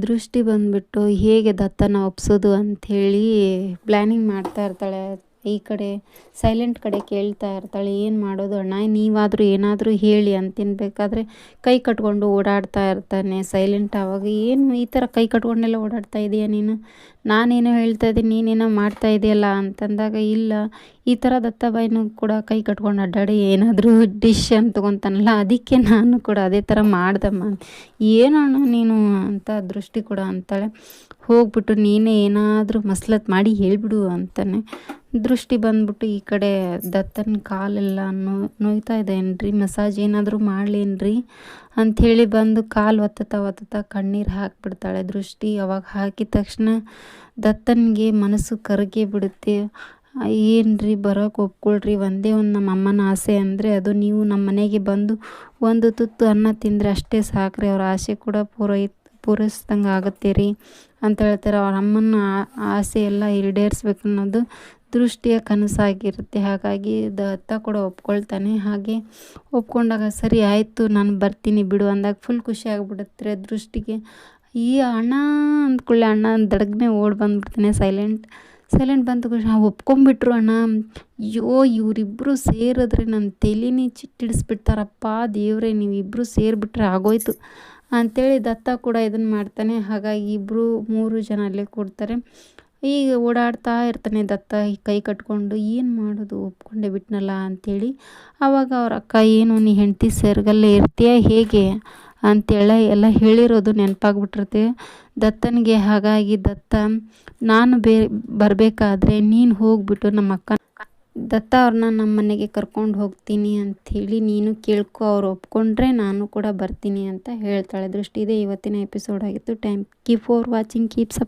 ದೃಷ್ಟಿ ಬಂದುಬಿಟ್ಟು ಹೇಗೆ ದತ್ತನ ಒಪ್ಸೋದು ಅಂಥೇಳಿ ಪ್ಲ್ಯಾನಿಂಗ್ ಮಾಡ್ತಾ ಇರ್ತಾಳೆ. ಈ ಕಡೆ ಸೈಲೆಂಟ್ ಕಡೆ ಕೇಳ್ತಾ ಇರ್ತಾಳೆ, ಏನು ಮಾಡೋದು ಅಣ್ಣ, ನೀವಾದರೂ ಏನಾದರೂ ಹೇಳಿ ಅಂತಿನ್ಬೇಕಾದ್ರೆ ಕೈ ಕಟ್ಕೊಂಡು ಓಡಾಡ್ತಾ ಇರ್ತಾನೆ ಸೈಲೆಂಟ್. ಆವಾಗ ಏನು ಈ ಥರ ಕೈ ಕಟ್ಕೊಂಡೆಲ್ಲ ಓಡಾಡ್ತಾ ಇದೀಯ ನೀನು, ನಾನೇನೋ ಹೇಳ್ತಾ ಇದ್ದೀನಿ ನೀನೇನೋ ಮಾಡ್ತಾ ಇದೆಯಲ್ಲ ಅಂತಂದಾಗ, ಇಲ್ಲ ಈ ಥರ ದತ್ತಾಬಾಯಿನೂ ಕೂಡ ಕೈ ಕಟ್ಕೊಂಡು ಅಡ್ಡಾಡಿ ಏನಾದರೂ ಡಿಶ್ ಅಂತ ತೊಗೊತಾನಲ್ಲ, ಅದಕ್ಕೆ ನಾನು ಕೂಡ ಅದೇ ಥರ ಮಾಡ್ದಮ್ಮ. ಏನಣ್ಣ ನೀನು ಅಂತ ದೃಷ್ಟಿ ಕೂಡ ಅಂತಾಳೆ. ಹೋಗ್ಬಿಟ್ಟು ನೀನೇ ಏನಾದರೂ ಮಸ್ಲತ್ ಮಾಡಿ ಹೇಳ್ಬಿಡು ಅಂತಾನೆ. ದೃಷ್ಟಿ ಬಂದ್ಬಿಟ್ಟು ಈ ಕಡೆ ದತ್ತನ ಕಾಲೆಲ್ಲ ನೋಯ್ತಾ ಇದೇನ್ರಿ, ಮಸಾಜ್ ಏನಾದರೂ ಮಾಡ್ಲೇನ್ರಿ ಅಂಥೇಳಿ ಬಂದು ಕಾಲು ಒತ್ತತಾ ಕಣ್ಣೀರು ಹಾಕಿಬಿಡ್ತಾಳೆ ದೃಷ್ಟಿ. ಅವಾಗ ಹಾಕಿದ ತಕ್ಷಣ ದತ್ತನಿಗೆ ಮನಸ್ಸು ಕರಗೇ ಬಿಡುತ್ತೆ. ಏನ್ರಿ ಬರೋಕೆ ಒಪ್ಕೊಳ್ರಿ, ಒಂದೇ ಒಂದು ನಮ್ಮ ಅಮ್ಮನ ಆಸೆ ಅಂದರೆ ಅದು ನೀವು ನಮ್ಮ ಮನೆಗೆ ಬಂದು ಒಂದು ತುತ್ತು ಅನ್ನ ತಿಂದರೆ ಅಷ್ಟೇ ಸಾಕ್ರಿ, ಅವ್ರ ಆಸೆ ಕೂಡ ಪೂರೈಸ್ದಂಗೆ ಆಗುತ್ತೆ ರೀ ಅಂತ ಹೇಳ್ತಾರೆ. ಅವ್ರ ಅಮ್ಮನ ಆಸೆ ಎಲ್ಲ ಈಡೇರಿಸ್ಬೇಕು ಅನ್ನೋದು ದೃಷ್ಟಿಯ ಕನಸಾಗಿರುತ್ತೆ. ಹಾಗಾಗಿ ದತ್ತ ಕೂಡ ಒಪ್ಕೊಳ್ತಾನೆ. ಹಾಗೆ ಒಪ್ಕೊಂಡಾಗ ಸರಿ ಆಯಿತು ನಾನು ಬರ್ತೀನಿ ಬಿಡು ಅಂದಾಗ ಫುಲ್ ಖುಷಿ ಆಗಿಬಿಡುತ್ತೆ ದೃಷ್ಟಿಗೆ. ಈ ಅಣ್ಣ ಅಂದ್ಕೊಳ್ಳಿ, ಅಣ್ಣ ದಡಗ್ನೆ ಓಡಿ ಬಂದುಬಿಡ್ತಾನೆ ಸೈಲೆಂಟ್ ಬಂದ ಖುಷಿ ಒಪ್ಕೊಂಬಿಟ್ರು ಅಣ್ಣ. ಅಯ್ಯೋ ಇವರಿಬ್ಬರು ಸೇರಿದ್ರೆ ನನ್ನ ತಲೆನೇ ಚಿಟ್ಟಿಡಿಸ್ಬಿಡ್ತಾರಪ್ಪ ದೇವ್ರೆ, ನೀವಿಬ್ಬರು ಸೇರಿಬಿಟ್ರೆ ಆಗೋಯ್ತು ಅಂಥೇಳಿ ದತ್ತ ಕೂಡ ಇದನ್ನು ಮಾಡ್ತಾನೆ. ಹಾಗಾಗಿ ಇಬ್ಬರು 3 ಜನ ಅಲ್ಲೇ ಕೊಡ್ತಾರೆ. ಈಗ ಓಡಾಡ್ತಾ ಇರ್ತಾನೆ ದತ್ತ ಕೈ ಕಟ್ಕೊಂಡು, ಏನು ಮಾಡೋದು ಒಪ್ಕೊಂಡೇ ಬಿಟ್ನಲ್ಲ ಅಂಥೇಳಿ. ಆವಾಗ ಅವ್ರ ಅಕ್ಕ, ಏನು ನೀ ಹೆಂಡತಿ ಸೇರ್ಗಲ್ಲೇ ಇರ್ತೀಯ ಹೇಗೆ ಎಲ್ಲ ಹೇಳಿರೋದು ನೆನಪಾಗ್ಬಿಟ್ಟಿರುತ್ತೆ ದತ್ತನಿಗೆ. ಹಾಗಾಗಿ ದತ್ತ, ನಾನು ಬರಬೇಕಾದ್ರೆ ನೀನು ಹೋಗ್ಬಿಟ್ಟು ನಮ್ಮ ಅಕ್ಕ ದತ್ತ ಅವ್ರನ್ನ ನಮ್ಮ ಮನೆಗೆ ಕರ್ಕೊಂಡು ಹೋಗ್ತೀನಿ ಅಂಥೇಳಿ ನೀನು ಕೇಳ್ಕೊ, ಅವ್ರು ಒಪ್ಕೊಂಡ್ರೆ ನಾನು ಕೂಡ ಬರ್ತೀನಿ ಅಂತ ಹೇಳ್ತಾಳೆ ದೃಷ್ಟಿ. ಇದೆ ಇವತ್ತಿನ ಎಪಿಸೋಡ್ ಆಗಿತ್ತು. Thank you for watching, keep support.